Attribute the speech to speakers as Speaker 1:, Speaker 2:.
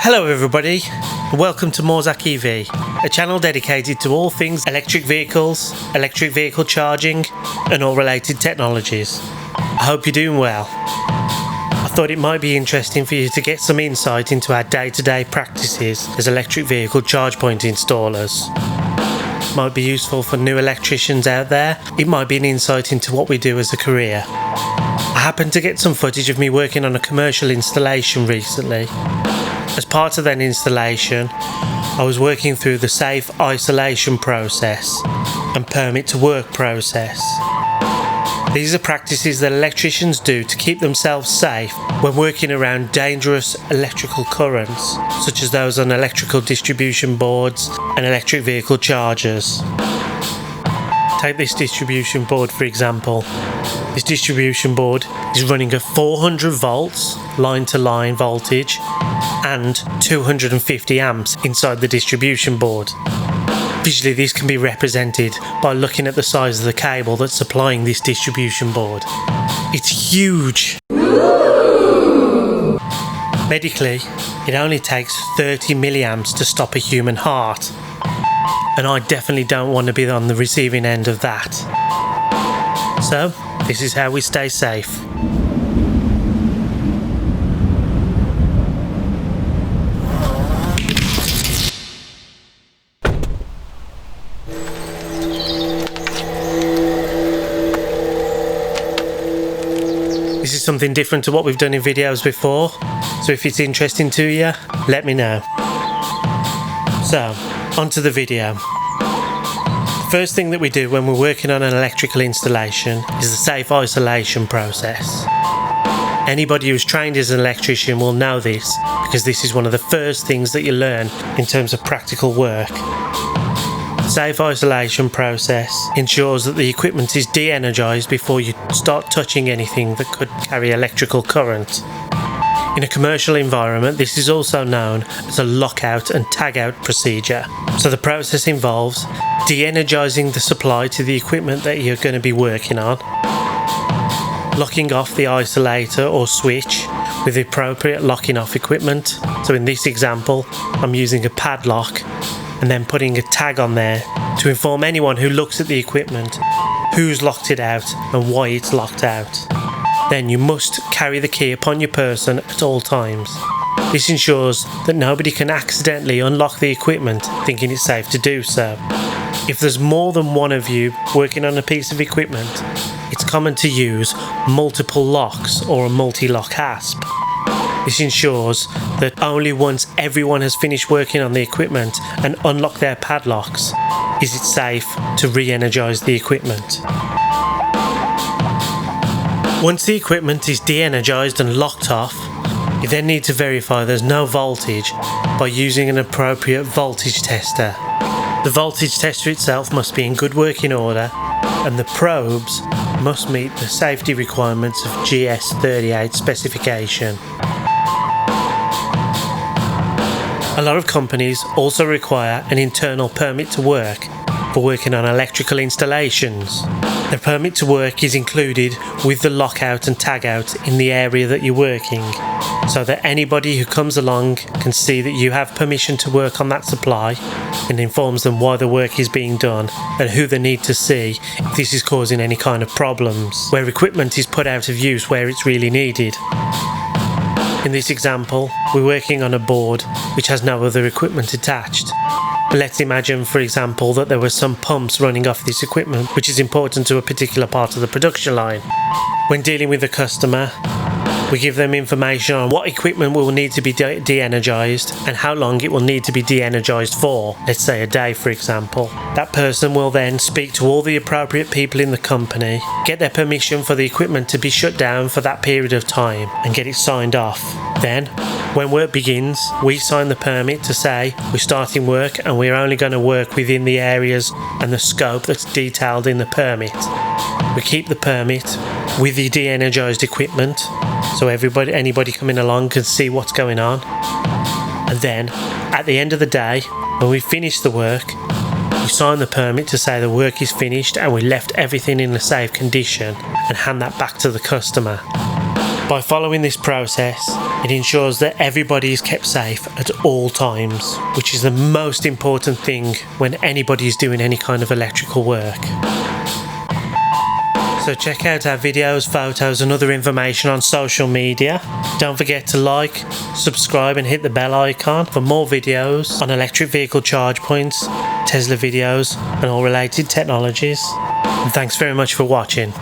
Speaker 1: Hello everybody, and welcome to Morzak EV, a channel dedicated to all things electric vehicles, electric vehicle charging, and all related technologies. I hope you're doing well. I thought it might be interesting for you to get some insight into our day-to-day practices as electric vehicle charge point installers. It might be useful for new electricians out there. It might be an insight into what we do as a career. I happened to get some footage of me working on a commercial installation recently. As part of that installation, I was working through the safe isolation process and permit to work process. These are practices that electricians do to keep themselves safe when working around dangerous electrical currents, such as those on electrical distribution boards and electric vehicle chargers. Take this distribution board for example. This distribution board is running at 400 volts line to line voltage and 250 amps inside the distribution board. Visually this can be represented by looking at the size of the cable that's supplying this distribution board. It's huge! Medically, it only takes 30 milliamps to stop a human heart, and I definitely don't want to be on the receiving end of that. So, this is how we stay safe. This is something different to what we've done in videos before, so if it's interesting to you, let me know. So, onto the video. The first thing that we do when we're working on an electrical installation is the safe isolation process. Anybody who's trained as an electrician will know this, because this is one of the first things that you learn in terms of practical work. The safe isolation process ensures that the equipment is de-energized before you start touching anything that could carry electrical current. In a commercial environment, this is also known as a lockout and tagout procedure. So the process involves de-energizing the supply to the equipment that you're going to be working on, locking off the isolator or switch with the appropriate locking off equipment. So in this example, I'm using a padlock and then putting a tag on there to inform anyone who looks at the equipment who's locked it out and why it's locked out. Then you must carry the key upon your person at all times. This ensures that nobody can accidentally unlock the equipment thinking it's safe to do so. If there's more than one of you working on a piece of equipment, it's common to use multiple locks or a multi-lock hasp. This ensures that only once everyone has finished working on the equipment and unlock their padlocks is it safe to re-energize the equipment. Once the equipment is de-energized and locked off, you then need to verify there's no voltage by using an appropriate voltage tester. The voltage tester itself must be in good working order, and the probes must meet the safety requirements of GS38 specification. A lot of companies also require an internal permit to work for working on electrical installations. The permit to work is included with the lockout and tagout in the area that you're working, so that anybody who comes along can see that you have permission to work on that supply, and informs them why the work is being done and who they need to see if this is causing any kind of problems, where equipment is put out of use where it's really needed. In this example, we're working on a board which has no other equipment attached. Let's imagine, for example, that there were some pumps running off this equipment which is important to a particular part of the production line. When dealing with the customer, we give them information on what equipment will need to be de-energized and how long it will need to be de-energized for, let's say a day for example. That person will then speak to all the appropriate people in the company, get their permission for the equipment to be shut down for that period of time and get it signed off. Then, when work begins, we sign the permit to say we're starting work and we're only going to work within the areas and the scope that's detailed in the permit. We keep the permit with the de-energized equipment, so anybody coming along can see what's going on. And then, at the end of the day, when we finish the work, we sign the permit to say the work is finished and we left everything in a safe condition and hand that back to the customer. By following this process, it ensures that everybody is kept safe at all times, which is the most important thing when anybody is doing any kind of electrical work. So check out our videos, photos and other information on social media. Don't forget to like, subscribe and hit the bell icon for more videos on electric vehicle charge points, Tesla videos and all related technologies. And thanks very much for watching.